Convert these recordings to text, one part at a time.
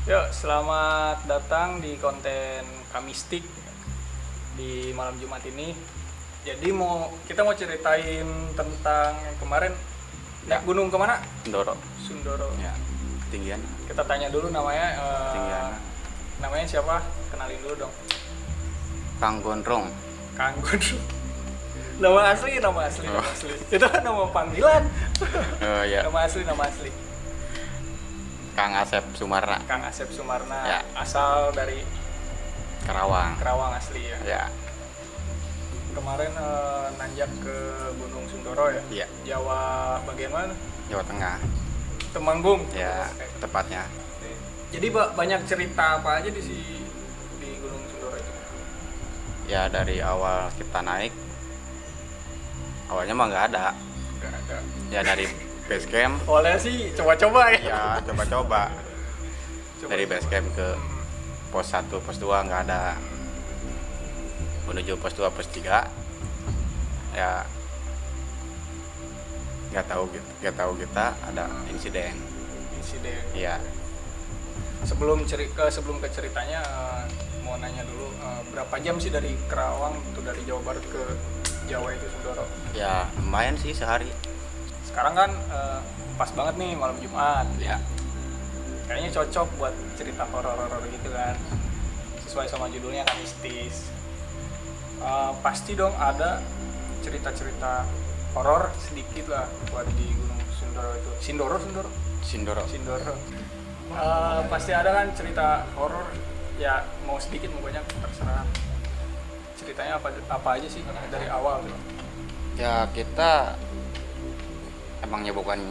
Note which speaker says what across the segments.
Speaker 1: Yuk, selamat datang di konten Kamistik di malam Jumat ini. Jadi kita mau ceritain tentang yang kemarin naik gunung kemana?
Speaker 2: Sindoro.
Speaker 1: Sundoro.
Speaker 2: Ya, ketinggian.
Speaker 1: Kita tanya dulu namanya.
Speaker 2: Ketinggian.
Speaker 1: Namanya siapa? Kenalin dulu dong.
Speaker 2: Kang Gondrong.
Speaker 1: Kang Gondrong. Nama asli. Itu nama panggilan.
Speaker 2: Oh iya.
Speaker 1: Nama asli.
Speaker 2: Kang Asep Sumarna.
Speaker 1: Kang Asep Sumarna.
Speaker 2: Ya.
Speaker 1: Asal dari
Speaker 2: Karawang
Speaker 1: asli ya.
Speaker 2: Ya.
Speaker 1: Kemarin nanjak ke Gunung Sindoro ya.
Speaker 2: Iya.
Speaker 1: Jawa bagian mana?
Speaker 2: Jawa Tengah.
Speaker 1: Temanggung.
Speaker 2: Ya, tepatnya.
Speaker 1: Jadi banyak cerita apa aja di Gunung Sindoro itu?
Speaker 2: Ya, dari awal kita naik awalnya mah nggak ada.
Speaker 1: Nggak ada.
Speaker 2: Ya, dari base camp.
Speaker 1: Awalnya sih coba-coba ya.
Speaker 2: Ya, coba-coba. Dari base camp ke pos 1, pos 2 nggak ada. Menuju pos 2, pos 3 ya nggak tahu kita ada insiden. Iya.
Speaker 1: Sebelum ke ceritanya, mau nanya dulu, berapa jam sih dari Kerawang itu, dari Jawa Barat ke Jawa itu Sindoro?
Speaker 2: Ya lumayan sih sehari.
Speaker 1: Sekarang kan pas banget nih malam Jumat.
Speaker 2: Ya.
Speaker 1: Kayaknya cocok buat cerita horor-horor gitu kan, sesuai sama judulnya kan, mistis. Pasti dong ada cerita-cerita horor sedikit lah buat di Gunung Sindoro itu. Sindoro. Pasti ada kan cerita horor, ya mau sedikit mau banyak terserah. Ceritanya apa aja sih dari awal tuh?
Speaker 2: Ya kita emangnya bukan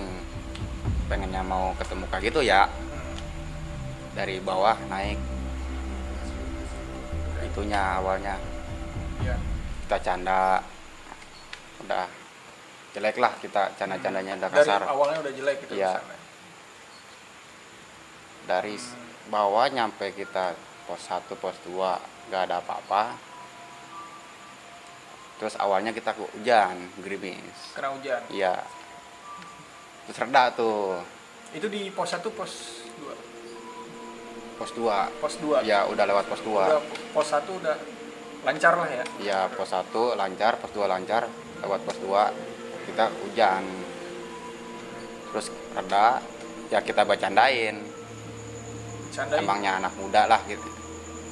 Speaker 2: pengennya mau ketemu kayak gitu ya. Dari bawah naik itunya awalnya
Speaker 1: Ya.
Speaker 2: kita canda, udah jelek lah, kita canda-candanya udah
Speaker 1: Dari
Speaker 2: kasar.
Speaker 1: awalnya udah jelek gitu.
Speaker 2: Iya.
Speaker 1: Misalnya.
Speaker 2: Dari bawah nyampe kita pos 1, pos 2 nggak ada apa-apa. Terus awalnya kita hujan gerimis.
Speaker 1: Kena hujan.
Speaker 2: Iya. Terus reda tuh.
Speaker 1: Itu di pos 1, pos 2.
Speaker 2: Pos 2.
Speaker 1: Pos 2.
Speaker 2: Ya udah lewat pos 2.
Speaker 1: Udah, pos 1 udah lancar lah ya.
Speaker 2: Ya pos 1 lancar, pos 2 lancar, lewat pos 2 kita hujan. Terus reda, ya kita bercandain.
Speaker 1: Candain.
Speaker 2: Emangnya anak muda lah gitu.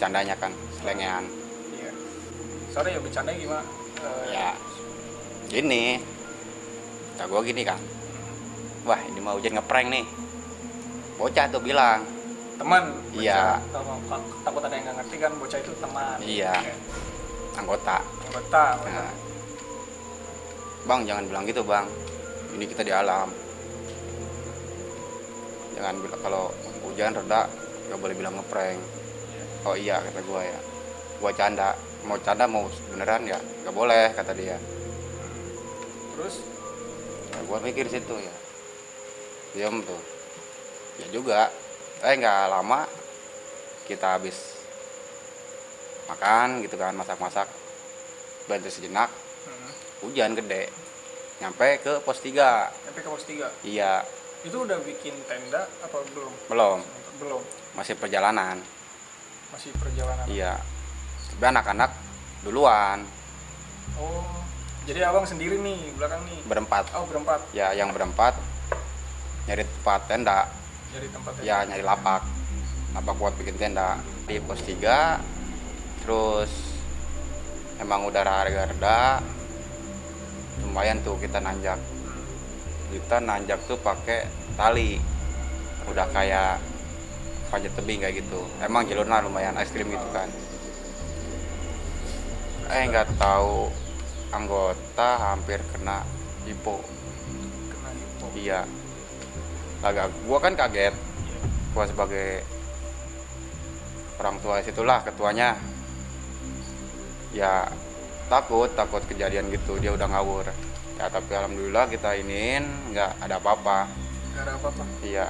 Speaker 2: Candanya kan selengean.
Speaker 1: Iya. Sorry ya, bercandanya gimana?
Speaker 2: Ya gini. Kata gua gini kan. Wah, ini mau hujan ngeprank nih. Bocah tuh bilang.
Speaker 1: Teman.
Speaker 2: Iya.
Speaker 1: Takut ada yang nggak ngerti kan, bocah itu teman.
Speaker 2: Iya.
Speaker 1: Oke.
Speaker 2: Anggota. Nah, Bang, jangan bilang gitu, Bang. Ini kita di alam. Jangan bilang kalau hujan reda, nggak boleh bilang ngeprank. Oh iya, kata gua ya. Gua canda. Mau canda mau beneran ya, nggak boleh, kata dia.
Speaker 1: Terus
Speaker 2: Ya, gua mikir situ ya. Diam tuh. Ya juga. Nggak lama kita habis makan gitu kan, masak-masak, bantu sejenak, hujan gede, nyampe ke pos 3.
Speaker 1: sampai ke pos 3.
Speaker 2: Iya.
Speaker 1: Itu udah bikin tenda apa belum?
Speaker 2: Belum, masih perjalanan.
Speaker 1: Masih perjalanan.
Speaker 2: Iya, tapi anak-anak duluan,
Speaker 1: Oh, jadi abang sendiri nih belakang nih.
Speaker 2: berempat.
Speaker 1: Oh, berempat.
Speaker 2: Ya, yang berempat nyari tempat tenda,
Speaker 1: Dari tempat
Speaker 2: ya nyari lapak buat bikin tenda di pos 3. Terus emang udara reda, lumayan tuh kita nanjak. Kita nanjak tuh pakai tali, udah kayak panjat tebing kayak gitu. Emang jalurnya lumayan ekstrim gitu kan. Nggak tahu anggota hampir kena hipo.
Speaker 1: Kena hipo.
Speaker 2: Iya. Gua kan kaget. Gua sebagai orang tua situlah, ketuanya. Ya takut kejadian gitu, dia udah ngawur. Ya tapi alhamdulillah kita iniin nggak ada apa-apa.
Speaker 1: Nggak ada apa-apa.
Speaker 2: Iya.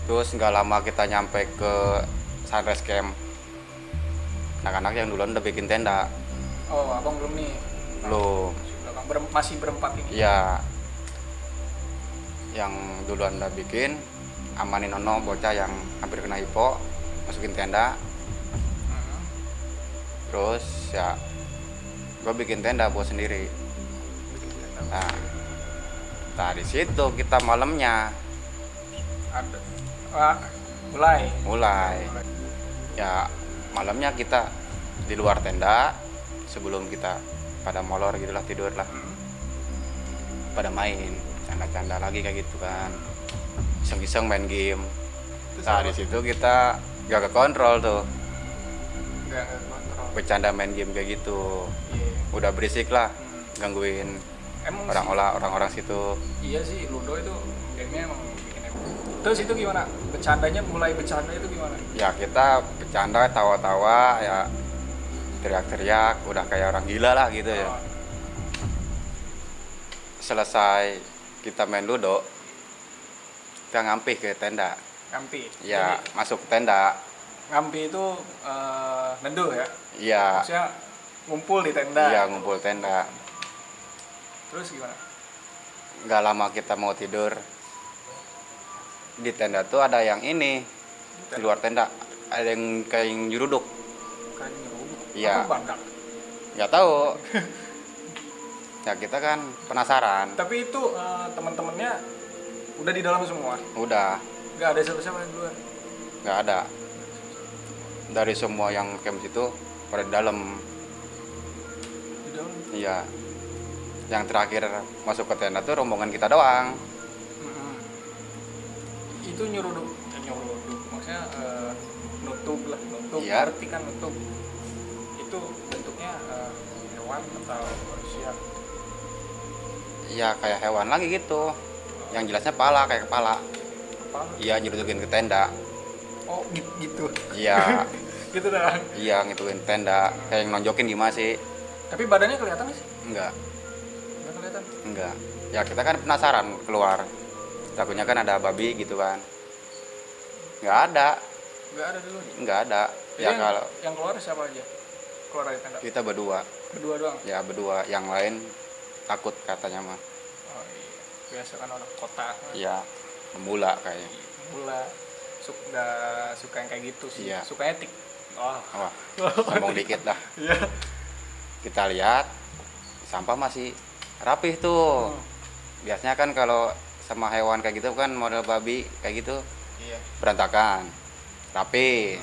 Speaker 2: Terus nggak lama kita nyampe ke Sunrise Camp. Anak-anak yang duluan udah bikin tenda.
Speaker 1: Oh, abang belum nih.
Speaker 2: Belum.
Speaker 1: Masih berempat ini.
Speaker 2: Iya. Yang duluan udah bikin, amanin Ono bocah yang hampir kena hipo, masukin tenda. Terus ya gue bikin tenda buat sendiri. Nah di situ kita malamnya
Speaker 1: Ada.
Speaker 2: mulai ya malamnya kita di luar tenda sebelum kita pada molor gitulah, tidur lah, pada main canda-canda lagi kayak gitu kan, iseng-iseng main game. Nah di situ kita gak kekontrol tuh,
Speaker 1: Nggak kontrol.
Speaker 2: bercanda main game kayak gitu,
Speaker 1: Iya.
Speaker 2: udah berisik lah, gangguin
Speaker 1: Emang
Speaker 2: orang-orang situ.
Speaker 1: Iya sih, Ludo itu gamenya emang bikin emosi. Terus itu gimana? Bercandanya, mulai bercanda itu gimana?
Speaker 2: Ya kita bercanda, tawa-tawa, ya teriak-teriak, udah kayak orang gila lah gitu ya.
Speaker 1: Oh,
Speaker 2: Selesai kita main Ludo, kita ngampih ke tenda.
Speaker 1: ngampi.
Speaker 2: Ya
Speaker 1: Jadi,
Speaker 2: masuk ke tenda.
Speaker 1: ngampi itu neduh ya?
Speaker 2: Iya,
Speaker 1: Maksudnya ngumpul di tenda.
Speaker 2: iya ngumpul tenda.
Speaker 1: Terus gimana?
Speaker 2: Nggak lama kita mau tidur, di tenda tuh ada yang ini, di luar tenda ada yang kayak yang nyeruduk.
Speaker 1: Kan nyeruduk.
Speaker 2: Iya.
Speaker 1: Apa bandak?
Speaker 2: Nggak tahu. Ya kita kan penasaran.
Speaker 1: Tapi itu teman-temannya udah di dalam semua.
Speaker 2: Udah,
Speaker 1: Nggak ada siapa-siapa yang di luar.
Speaker 2: nggak ada. Dari semua yang camp situ pada di dalam.
Speaker 1: Di dalam.
Speaker 2: Iya. Yang terakhir masuk ke tenda tuh rombongan kita doang.
Speaker 1: Mm-mm. Itu nyeruduk, maksudnya nutup lah, nutup.
Speaker 2: Iya.
Speaker 1: Arti kan nutup. Itu bentuknya hewan atau manusia?
Speaker 2: Iya kayak hewan lagi gitu. Yang jelasnya pala, kayak kepala.
Speaker 1: Apa?
Speaker 2: Iya nyerudukin ke tenda.
Speaker 1: Oh gitu.
Speaker 2: Iya,
Speaker 1: Gitu dah.
Speaker 2: iya ngituin tenda. Kayak yang nonjokin gimana sih?
Speaker 1: Tapi badannya kelihatan nggak sih?
Speaker 2: Enggak,
Speaker 1: Nggak kelihatan.
Speaker 2: enggak. Ya kita kan penasaran keluar. Takutnya kan ada babi gitu kan. Nggak ada,
Speaker 1: Nggak ada dulu.
Speaker 2: nggak ada.
Speaker 1: Jadi
Speaker 2: Ya kalau
Speaker 1: yang keluar siapa aja? Keluar dari tenda.
Speaker 2: kita berdua,
Speaker 1: Berdua doang.
Speaker 2: ya berdua. Yang lain takut katanya mah.
Speaker 1: Oh iya. Biasa kan orang kota.
Speaker 2: Iya, pemula kayaknya.
Speaker 1: Mula nggak suka yang kayak gitu sih.
Speaker 2: Iya.
Speaker 1: Suka etik. Oh.
Speaker 2: Wah, sombong dikit dah.
Speaker 1: Iya.
Speaker 2: Kita lihat sampah masih rapih tuh. Biasanya kan kalau sama hewan kayak gitu kan model babi kayak gitu
Speaker 1: Iya.
Speaker 2: berantakan, rapi.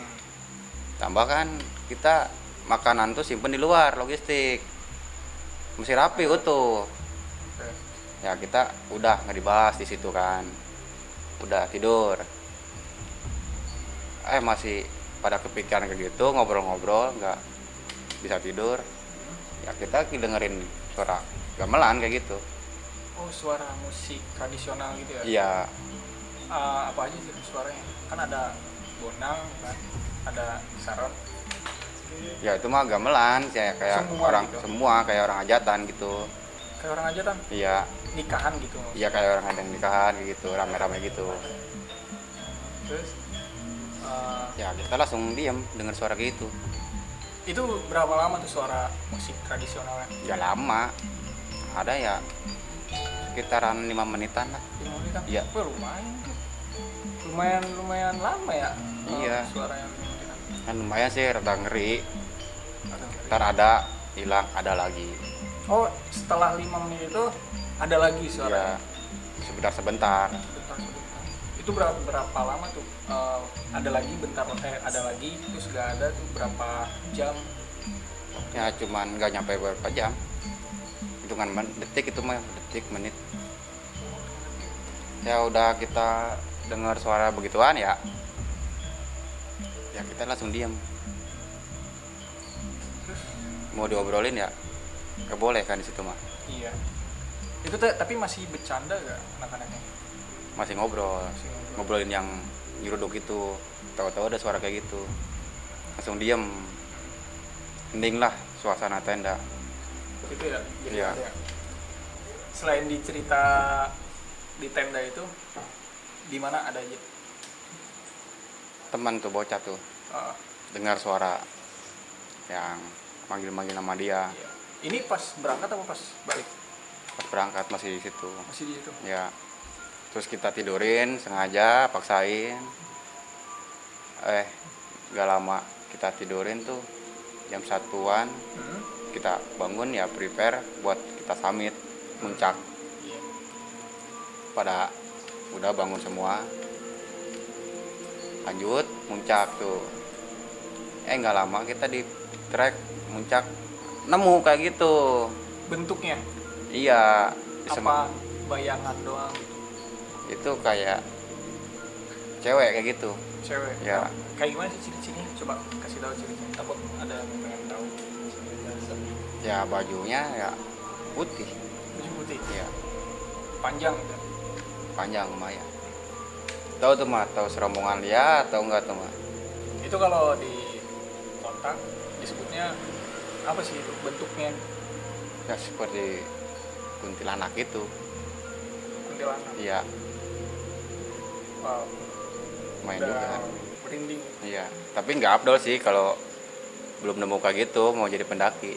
Speaker 2: Tambah kan kita makanan tuh simpen di luar, logistik. Mesti rapi utuh.
Speaker 1: Oke.
Speaker 2: Ya kita udah nggak dibahas di situ kan. Udah tidur. Masih pada kepikiran kayak gitu, ngobrol-ngobrol nggak bisa tidur. Ya kita dengerin suara gamelan kayak gitu.
Speaker 1: Oh, suara musik tradisional gitu ya?
Speaker 2: Iya,
Speaker 1: Apa aja sih suaranya? Kan ada bonang, kan? Ada saron.
Speaker 2: ya itu mah gamelan kayak
Speaker 1: Semua
Speaker 2: orang
Speaker 1: gitu?
Speaker 2: semua kayak orang hajatan gitu.
Speaker 1: Kayak orang aja kan?
Speaker 2: Iya,
Speaker 1: Nikahan gitu.
Speaker 2: iya kayak orang ada yang nikahan kayak gitu, rame-rame gitu.
Speaker 1: Terus
Speaker 2: Ya kita langsung diem dengar suara kayak gitu.
Speaker 1: itu berapa lama tuh suara musik tradisionalnya?
Speaker 2: Ya lama, ada ya sekitaran 5 menitan lah.
Speaker 1: 5 menit kan?
Speaker 2: Iya.
Speaker 1: Wah, lumayan tuh. Lumayan lama ya?
Speaker 2: Iya.
Speaker 1: Suaranya 5 menit kan?
Speaker 2: Kan lumayan sih, rada ngeri.
Speaker 1: Ada nggak?
Speaker 2: Ntar ada hilang, ada lagi.
Speaker 1: Oh, setelah 5 menit itu ada lagi
Speaker 2: Ya
Speaker 1: suaranya?
Speaker 2: sebentar.
Speaker 1: Bentar. Itu berapa lama tuh? Ada lagi bentar, ada lagi terus gak ada tuh berapa jam?
Speaker 2: Ya cuman nggak nyampe berapa jam, hitungan detik itu mah, detik menit. Ya udah kita dengar suara begituan ya kita langsung diam. Mau diobrolin ya nggak boleh kan di situ mah.
Speaker 1: Iya. Itu tapi masih bercanda gak anak-anaknya?
Speaker 2: Masih ngobrol,
Speaker 1: Masih ngobrol.
Speaker 2: ngobrolin yang nyeruduk itu. Tahu-tahu ada suara kayak gitu, langsung diam. Hening lah suasana tenda.
Speaker 1: Itu ya. Jadi
Speaker 2: Iya.
Speaker 1: ada. Selain di cerita di tenda itu, di mana ada aja?
Speaker 2: Teman tuh bocah tuh
Speaker 1: Uh,
Speaker 2: dengar suara yang manggil-manggil nama dia.
Speaker 1: iya. Ini pas berangkat apa pas balik?
Speaker 2: Pas berangkat masih di situ.
Speaker 1: Masih di situ.
Speaker 2: Ya Terus kita tidurin sengaja, paksain. Gak lama kita tidurin tuh jam 1-an. Kita bangun ya prepare buat kita summit muncak.
Speaker 1: Iya.
Speaker 2: Pada udah bangun semua. Lanjut muncak tuh. Nggak lama kita di trek muncak nemu kayak gitu.
Speaker 1: Bentuknya
Speaker 2: Iya.
Speaker 1: apa bayangan doang?
Speaker 2: Itu kayak cewek kayak gitu.
Speaker 1: Cewek.
Speaker 2: Ya.
Speaker 1: Kayak gimana sih ciri-cirinya? Coba kasih tahu ciri-cirinya. Takut ada yang pengen tahu.
Speaker 2: Ya bajunya ya putih.
Speaker 1: Baju putih.
Speaker 2: Ya
Speaker 1: Panjang gitu.
Speaker 2: panjang lumayan. Tahu tuh mah, tahu serombongan dia atau enggak tuh mah?
Speaker 1: Itu kalau di kota disebutnya apa sih itu bentuknya?
Speaker 2: Ya seperti kuntilanak itu.
Speaker 1: Kuntilanak.
Speaker 2: Iya,
Speaker 1: Wow.
Speaker 2: main
Speaker 1: Udah
Speaker 2: juga.
Speaker 1: merinding.
Speaker 2: Iya, tapi nggak afdol sih kalau belum nemu kayak gitu mau jadi pendaki.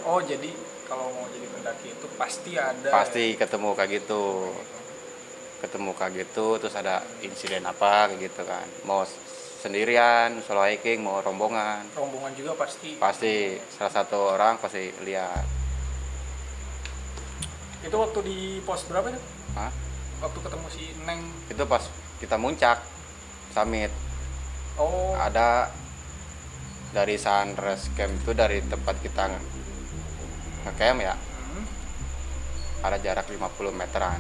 Speaker 1: Oh, jadi kalau mau jadi pendaki itu pasti ada.
Speaker 2: Pasti ketemu kayak gitu. Ketemu kayak gitu, terus ada insiden apa kayak gitu kan. Mau sendirian, solo hiking, mau rombongan.
Speaker 1: Rombongan juga pasti.
Speaker 2: Pasti salah satu orang pasti lihat.
Speaker 1: Itu waktu di pos berapa itu?
Speaker 2: Hah?
Speaker 1: Waktu ketemu si Neng.
Speaker 2: Itu pas kita muncak summit.
Speaker 1: Oh,
Speaker 2: Ada dari sunrise camp itu dari tempat kita ngecamp ya,
Speaker 1: hmm.
Speaker 2: ada jarak 50 meteran.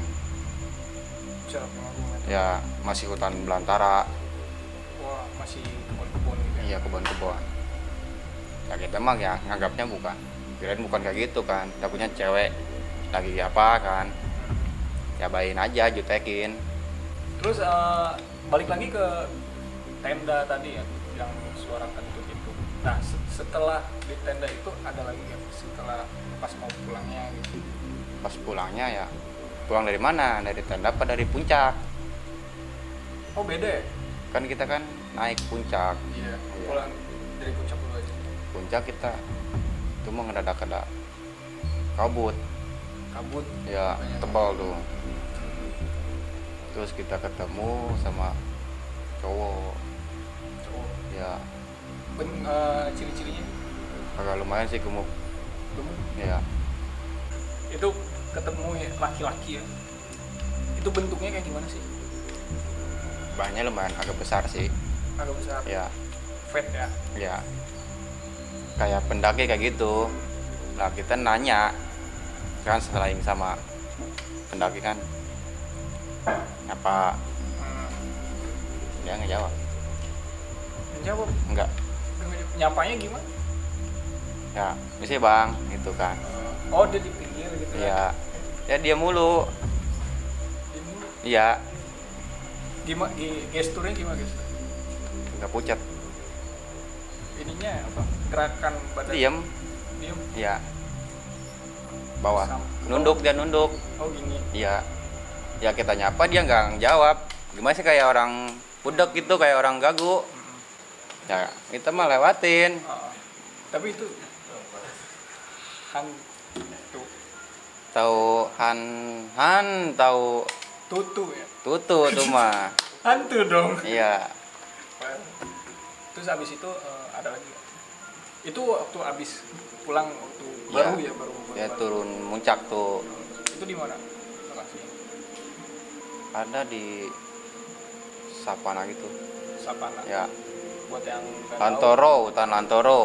Speaker 1: Jarak 50 meter.
Speaker 2: Ya masih hutan belantara,
Speaker 1: Wah, masih kebun-kebun gitu ya.
Speaker 2: iya kebun-kebun. Ya kita emang ya nganggapnya bukan, kirain bukan kayak gitu kan, takutnya cewek lagi apa kan, ya bayin aja jutekin.
Speaker 1: Terus balik lagi ke tenda tadi ya, yang suara kentut itu. Nah, setelah di tenda itu ada lagi ya, setelah pas mau pulangnya gitu.
Speaker 2: Pas pulangnya ya, pulang dari mana? Dari tenda apa dari puncak?
Speaker 1: Oh, beda ya?
Speaker 2: Kan kita kan naik puncak.
Speaker 1: Iya,
Speaker 2: Iya.
Speaker 1: pulang dari puncak dulu aja.
Speaker 2: Puncak kita itu mau ngedadak ada kabut
Speaker 1: Kabut.
Speaker 2: ya,
Speaker 1: Banyak.
Speaker 2: tebal tuh. Terus kita ketemu sama cowok
Speaker 1: Cowok.
Speaker 2: ya,
Speaker 1: Ciri-cirinya
Speaker 2: agak lumayan sih gemuk
Speaker 1: gemuk.
Speaker 2: ya.
Speaker 1: Itu ketemu ya, laki-laki ya. Itu bentuknya kayak gimana sih?
Speaker 2: Bahannya lumayan agak besar sih
Speaker 1: Agak besar.
Speaker 2: ya.
Speaker 1: Fat ya.
Speaker 2: Ya kayak pendaki kayak gitu. Nah kita nanya kan, selain sama pendaki kan apa, dia nggak jawab.
Speaker 1: Menjawab.
Speaker 2: Enggak,
Speaker 1: Nyapanya gimana?
Speaker 2: ya misi bang gitu kan.
Speaker 1: Oh, dia di pinggir gitu
Speaker 2: Ya ya dia mulu.
Speaker 1: Ini
Speaker 2: Iya,
Speaker 1: gimana gesturnya gimana guys?
Speaker 2: nggak pucat,
Speaker 1: Ininya apa? Gerakan badan.
Speaker 2: diem.
Speaker 1: Diem.
Speaker 2: Iya, bawah,
Speaker 1: Sam-
Speaker 2: nunduk, dia nunduk.
Speaker 1: Oh, gini.
Speaker 2: Iya, ya kita nyapa dia nggak jawab. Gimana sih, kayak orang budek gitu, kayak orang gagu. Ya kita mah lewatin.
Speaker 1: Tapi itu hantu
Speaker 2: Tahu tahu
Speaker 1: tutu ya.
Speaker 2: tutu tuh mah.
Speaker 1: Hantu dong.
Speaker 2: Iya,
Speaker 1: Terus abis itu ada lagi. Itu waktu abis pulang waktu
Speaker 2: Iya.
Speaker 1: baru ya baru.
Speaker 2: dia turun muncak tuh.
Speaker 1: Itu di mana? Lokasinya.
Speaker 2: Ada di Sapana gitu.
Speaker 1: Sapana.
Speaker 2: Ya,
Speaker 1: Buat yang nggak tahu.
Speaker 2: Lantoro, hutan Lantoro.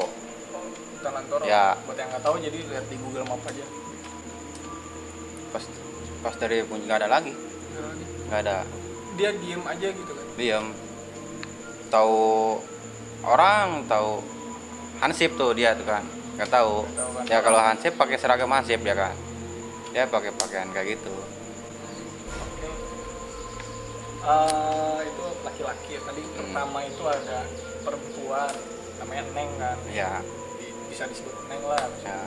Speaker 1: Hutan Lantoro.
Speaker 2: Ya.
Speaker 1: Buat yang nggak tahu jadi lihat di Google Map aja.
Speaker 2: Pas dari puncak nggak ada lagi, nggak ada.
Speaker 1: Dia diem aja gitu kan.
Speaker 2: Diam. Tahu orang, tahu hansip tuh dia tuh kan, nggak tahu.
Speaker 1: Nggak tahu kan.
Speaker 2: Ya kalau hansip pakai seragam hansip ya kan, dia pakai pakaian kayak gitu.
Speaker 1: Oke. Itu laki-laki ya. Tadi pertama itu ada perempuan namanya Neng kan.
Speaker 2: Ya,
Speaker 1: Bisa disebut Neng lah.
Speaker 2: ya,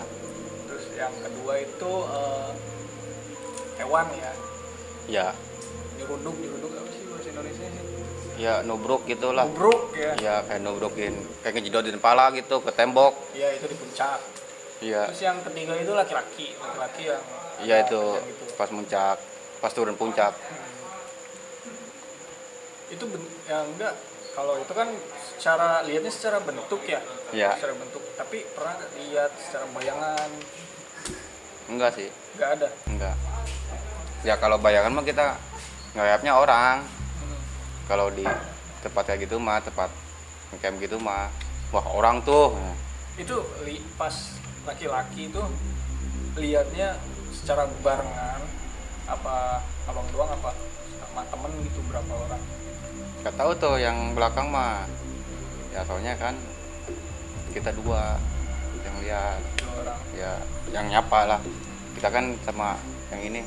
Speaker 1: Terus yang kedua itu hewan ya.
Speaker 2: ya,
Speaker 1: Nyeruduk apa sih bahasa Indonesia sih?
Speaker 2: ya nubruk gitulah.
Speaker 1: Nubruk ya.
Speaker 2: Ya kayak nubrukin, kayak ngejedodin pala gitu ke tembok.
Speaker 1: Iya, itu di puncak.
Speaker 2: Iya,
Speaker 1: Terus yang ketiga itu laki-laki yang
Speaker 2: iya itu
Speaker 1: yang gitu.
Speaker 2: pas muncak. pas turun puncak.
Speaker 1: Itu ya enggak, kalau itu kan secara lihatnya secara bentuk ya.
Speaker 2: Iya.
Speaker 1: Secara bentuk, tapi pernah nggak lihat secara bayangan?
Speaker 2: Enggak sih,
Speaker 1: Nggak ada.
Speaker 2: enggak. Ya kalau bayangan mah kita ngeliatnya orang. Kalau di tempat kayak gitu mah, tempat camp gitu mah, wah orang tuh.
Speaker 1: Itu pas laki-laki itu lihatnya secara barengan, apa abang doang apa sama temen gitu, berapa orang?
Speaker 2: Gak tahu tuh yang belakang mah. Ya soalnya kan kita dua yang lihat,
Speaker 1: 2 orang.
Speaker 2: ya yang nyapa lah. Kita kan sama yang ini.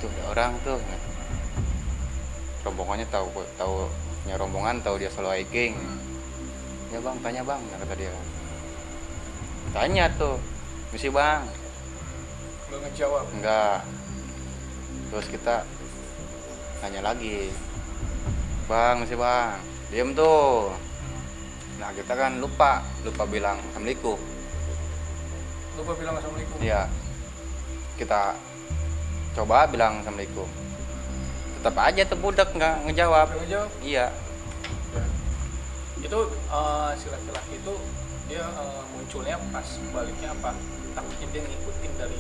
Speaker 2: Tuh ada orang tuh. Rombongannya tahu punya rombongan, tahu dia selalu hiking. Ya bang, tanya bang, kata dia. Tanya tuh, misi bang.
Speaker 1: Nggak ngejawab.
Speaker 2: Enggak. Terus kita tanya lagi, bang, misi bang. Diem tuh. Nah kita kan lupa bilang assalamualaikum.
Speaker 1: Lupa bilang assalamualaikum.
Speaker 2: Iya. Kita coba bilang assalamualaikum. Tetap aja tuh budak nggak ngejawab.
Speaker 1: Nggak ngejawab.
Speaker 2: Iya.
Speaker 1: Itu si laki-laki itu dia munculnya pas baliknya apa? Takutnya dia ngikutin dari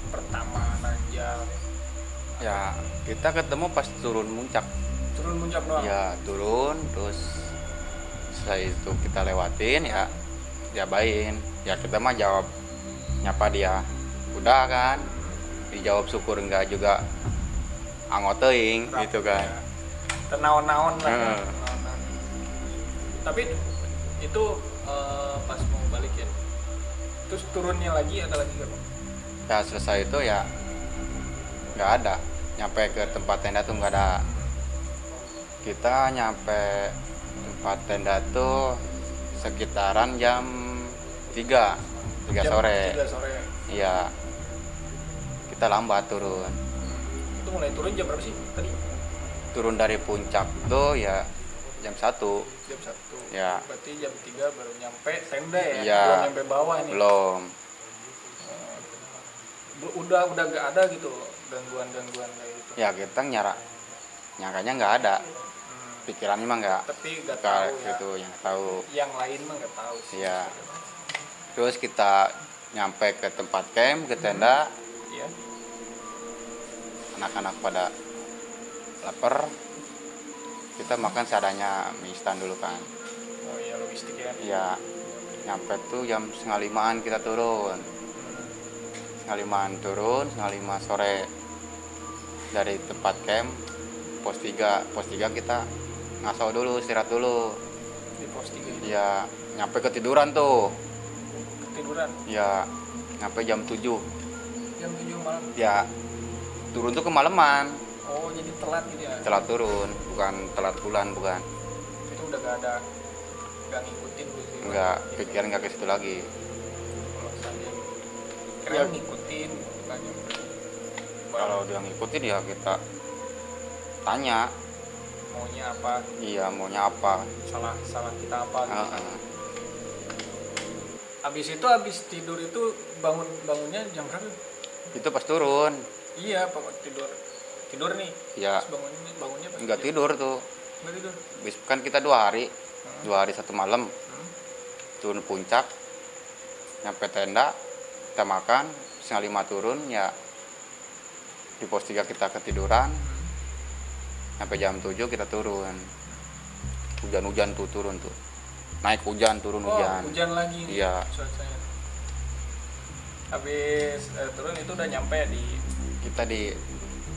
Speaker 1: pertama nanjak.
Speaker 2: Ya kita ketemu pas turun puncak.
Speaker 1: Turun puncak doang.
Speaker 2: Ya turun, terus setelah itu kita lewatin ya diabain. Ya kita mah jawab nyapa dia. Udah kan, dijawab syukur enggak juga angoteing gitu kan.
Speaker 1: Ya. Ternaon-naon lah.
Speaker 2: Hmm.
Speaker 1: Ternaon-naon. Tapi itu pas mau balik ya. Terus turunnya lagi ada lagi nggak, Bang?
Speaker 2: Ya selesai itu ya nggak ada, nyampe ke tempat tenda tuh nggak ada. Kita nyampe tempat tenda tuh sekitaran jam 3
Speaker 1: Jam
Speaker 2: sore.
Speaker 1: 3 sore.
Speaker 2: Iya, kita lambat turun.
Speaker 1: Itu mulai turun jam berapa sih tadi?
Speaker 2: Turun dari puncak tuh ya jam 1.
Speaker 1: Jam 1.
Speaker 2: Ya.
Speaker 1: Berarti jam 3 baru nyampe tenda ya?
Speaker 2: Iya.
Speaker 1: Belum nyampe bawah nih.
Speaker 2: Belum.
Speaker 1: Udah gak ada gitu gangguan-gangguan kayak gitu.
Speaker 2: Ya kita nyangkanya nggak ada. Pikirannya mah nggak.
Speaker 1: Tapi gak tahu ya.
Speaker 2: Gitu yang tahu.
Speaker 1: Yang lain mah gak tahu sih.
Speaker 2: Iya. Terus kita nyampe ke tempat camp, ke tenda.
Speaker 1: Iya.
Speaker 2: Anak-anak pada lapar. Kita makan seadanya mie instan dulu kan.
Speaker 1: Oh iya, logistik ya.
Speaker 2: Iya. Nyampe tuh jam 4:30 kita turun. 4:30 turun, 5:30 sore dari tempat camp pos 3 kita ngaso dulu, istirahat dulu.
Speaker 1: Di pos 3 itu.
Speaker 2: Iya, nyampe ketiduran tuh.
Speaker 1: Ketiduran.
Speaker 2: Ya, nyampe jam 7.
Speaker 1: Jam 7 malam.
Speaker 2: Ya, turun tuh kemalaman.
Speaker 1: Oh, jadi telat gitu ya.
Speaker 2: Telat turun, bukan telat bulan, bukan.
Speaker 1: Itu udah gak ngikutin gitu.
Speaker 2: Enggak, pikiran enggak ke situ lagi.
Speaker 1: Kalau misalnya kira
Speaker 2: Ya.
Speaker 1: ngikutin kan.
Speaker 2: Kalau dia ngikutin ya kita tanya,
Speaker 1: Maunya apa?
Speaker 2: iya maunya apa.
Speaker 1: Salah kita apa gitu.
Speaker 2: Heeh.
Speaker 1: Habis tidur itu bangunnya jam berapa?
Speaker 2: Itu pas turun.
Speaker 1: Iya, Pak, tidur nih.
Speaker 2: Ya,
Speaker 1: Terus bangunnya pas
Speaker 2: enggak
Speaker 1: jam-
Speaker 2: tidur tuh.
Speaker 1: Nggak tidur.
Speaker 2: Kan kita 2 hari. 2 hari 1 malam. Turun puncak. Nyampe tenda, kita makan, 4:30 turun ya. Di pos 3 kita ketiduran. Sampai jam 7 kita turun. Hujan-hujan tuh turun tuh. Naik hujan, turun
Speaker 1: Oh,
Speaker 2: hujan.
Speaker 1: hujan lagi nih.
Speaker 2: Iya.
Speaker 1: Cuacanya. Habis turun itu udah nyampe di
Speaker 2: Kita di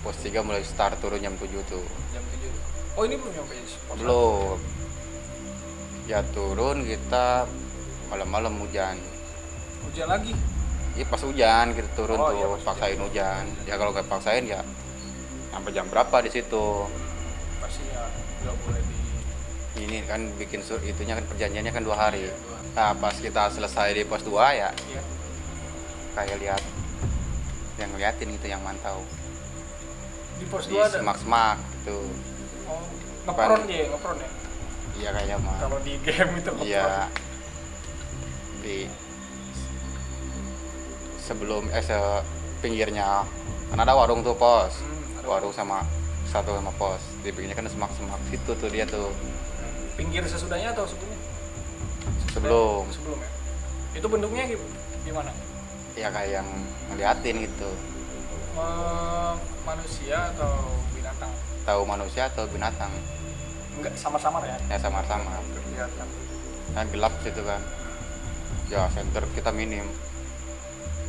Speaker 2: pos 3 mulai start turun jam 7 tuh.
Speaker 1: jam 7. Oh, ini belum nyampe pos satu.
Speaker 2: Belum. Ya turun kita malam-malam hujan.
Speaker 1: Hujan lagi.
Speaker 2: Iya pas hujan kita turun
Speaker 1: Oh,
Speaker 2: tuh,
Speaker 1: iya, pas
Speaker 2: paksain hujan. Ya kalau nggak paksain ya sampai jam berapa di situ.
Speaker 1: Pasti ya nggak boleh di
Speaker 2: Ini kan bikin itunya kan perjanjiannya kan 2 hari. Nah pas kita selesai di pos 2 ya
Speaker 1: ya.
Speaker 2: kayak lihat yang ngeliatin gitu yang mantau
Speaker 1: Di pos
Speaker 2: di
Speaker 1: 2 ada.
Speaker 2: semak-semak gitu.
Speaker 1: Oh, ngepron ya.
Speaker 2: Iya kayaknya mah.
Speaker 1: Kalau di game itu ngepron.
Speaker 2: Iya. Di sebelum pinggirnya kan ada warung tuh pos. warung sama satu sama pos. Dibikinnya kan semak-semak situ tuh dia tuh.
Speaker 1: Pinggir sesudahnya atau sebelumnya?
Speaker 2: Sebelum.
Speaker 1: Sebelum ya. Itu bentuknya gimana?
Speaker 2: Ya kayak yang ngeliatin gitu.
Speaker 1: Manusia atau binatang?
Speaker 2: Tahu manusia atau binatang?
Speaker 1: Enggak samar-samar ya?
Speaker 2: Ya sama-sama.
Speaker 1: Kelihatan.
Speaker 2: Kan gelap situ kan. Ya center kita minim.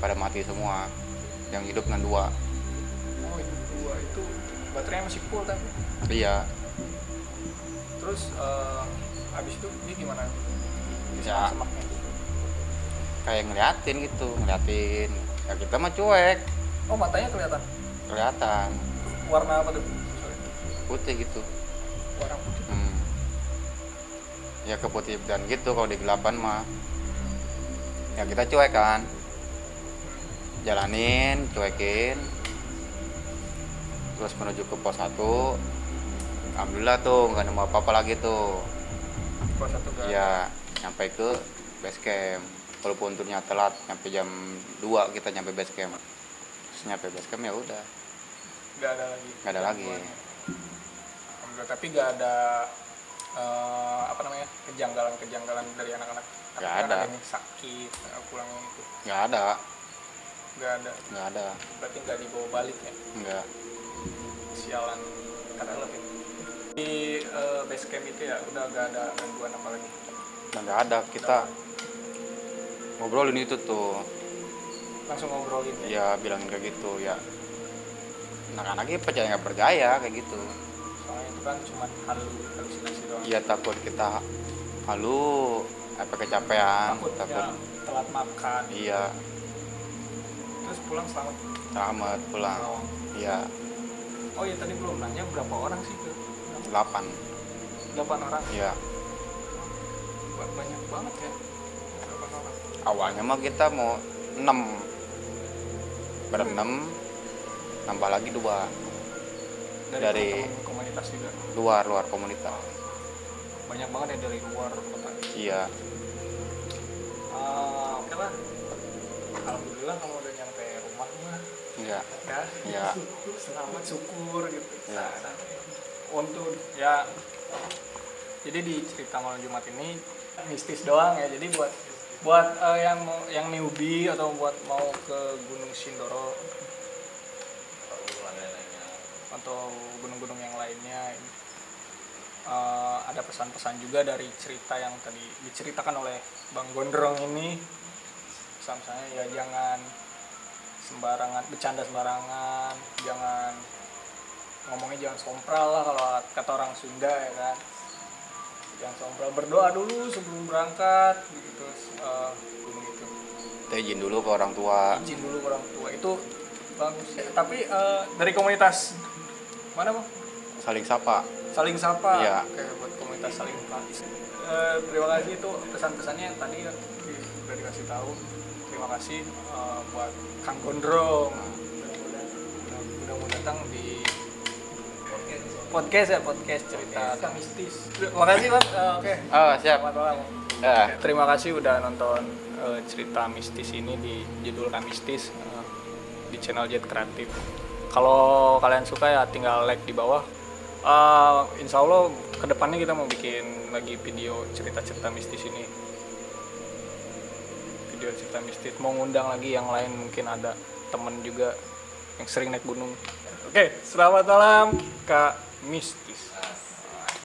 Speaker 2: Pada mati semua. Yang hidup kan 2.
Speaker 1: Oh itu 2 itu baterainya masih full tapi.
Speaker 2: Iya.
Speaker 1: Terus habis itu dia gimana?
Speaker 2: Ya.
Speaker 1: Semaknya.
Speaker 2: Kayak ngeliatin gitu, ngeliatin. Ya kita mah cuek.
Speaker 1: Oh matanya kelihatan.
Speaker 2: Kelihatan.
Speaker 1: Warna apa tuh?
Speaker 2: Putih gitu.
Speaker 1: Warna putih.
Speaker 2: Ya keputihan gitu kalau di gelapan mah. Ya kita cuek kan. Jalanin, cuekin. Terus menuju ke pos 1. Alhamdulillah tuh nggak nemu apa-apa lagi tuh.
Speaker 1: Pos 1 kan.
Speaker 2: Ya nyampe ke base camp. Walaupun turnya telat, nyampe jam 2 kita nyampe base camp. Terus nyampe base camp ya udah.
Speaker 1: Nggak ada lagi.
Speaker 2: Nggak ada lagi.
Speaker 1: Alhamdulillah, tapi nggak ada apa namanya kejanggalan dari anak-anak.
Speaker 2: Nggak
Speaker 1: Kan
Speaker 2: ada.
Speaker 1: Yang sakit pulangnya itu.
Speaker 2: Nggak ada.
Speaker 1: Nggak ada. Berarti nggak dibawa balik ya.
Speaker 2: Nggak.
Speaker 1: Sialan karena lebih di base camp itu ya udah nggak ada gangguan apa lagi.
Speaker 2: Nggak ada. Kita ngobrolin itu tuh.
Speaker 1: Langsung ngobrolin ya.
Speaker 2: Ya bilangin kayak gitu ya. Anak-anaknya percaya nggak percaya kayak gitu.
Speaker 1: Soalnya itu kan cuma halusinasi doang.
Speaker 2: Iya takut kita halu apa kecapean,
Speaker 1: Takut ya, telat makan.
Speaker 2: Iya,
Speaker 1: Terus pulang selamat.
Speaker 2: selamat pulang.
Speaker 1: Oh.
Speaker 2: Iya,
Speaker 1: Oh iya tadi belum nanya berapa orang sih tuh?
Speaker 2: 8.
Speaker 1: 8 orang.
Speaker 2: Iya.
Speaker 1: Banyak banget ya. 8 orang.
Speaker 2: Awalnya mah kita mau 6. Ber-6 tambah lagi 2 dari
Speaker 1: teman-teman komunitas juga.
Speaker 2: luar komunitas.
Speaker 1: Banyak banget ya dari luar kota.
Speaker 2: Iya.
Speaker 1: Oke lah. Alhamdulillah kalau udah nyampe rumah mah
Speaker 2: Iya.
Speaker 1: ya.
Speaker 2: Iya.
Speaker 1: Selamat syukur gitu.
Speaker 2: Iya.
Speaker 1: Untuk ya jadi di cerita malam Jumat ini mistis doang ya. Jadi buat yang newbie atau buat mau ke Gunung Sindoro atau gunung-gunung yang lainnya ada pesan-pesan juga dari cerita yang tadi diceritakan oleh Bang Gondrong ini. Pesan-pesannya ya jangan sembarangan bercanda sembarangan, jangan ngomongnya jangan sompral lah kalau kata orang Sunda ya kan. Jangan sompral, berdoa dulu sebelum berangkat gitu. Gunung itu
Speaker 2: Kita izin dulu ke orang tua.
Speaker 1: izin dulu ke orang tua itu bagus ya. Tapi dari komunitas mana Bang?
Speaker 2: Saling sapa.
Speaker 1: Saling sapa.
Speaker 2: Iya.
Speaker 1: Oke, buat komunitas saling sapa. Terima kasih itu pesan-pesannya yang tadi ya, udah dikasih tahu. Terima kasih buat Kang Gondrong. Mudah-mudahan datang di podcast cerita mistis. Terima kasih Bang. Oke.
Speaker 2: Oh, siap.
Speaker 1: Selamat malam.
Speaker 2: Ya.
Speaker 1: Terima kasih udah nonton cerita mistis ini di judul Mistis di channel Jet Kreatif. Kalau kalian suka ya tinggal like di bawah. Insya Allah kedepannya kita mau bikin lagi video cerita-cerita mistis ini. Video cerita mistis. Mau ngundang lagi yang lain, mungkin ada temen juga yang sering naik gunung. Oke, selamat malam Kak Mistis.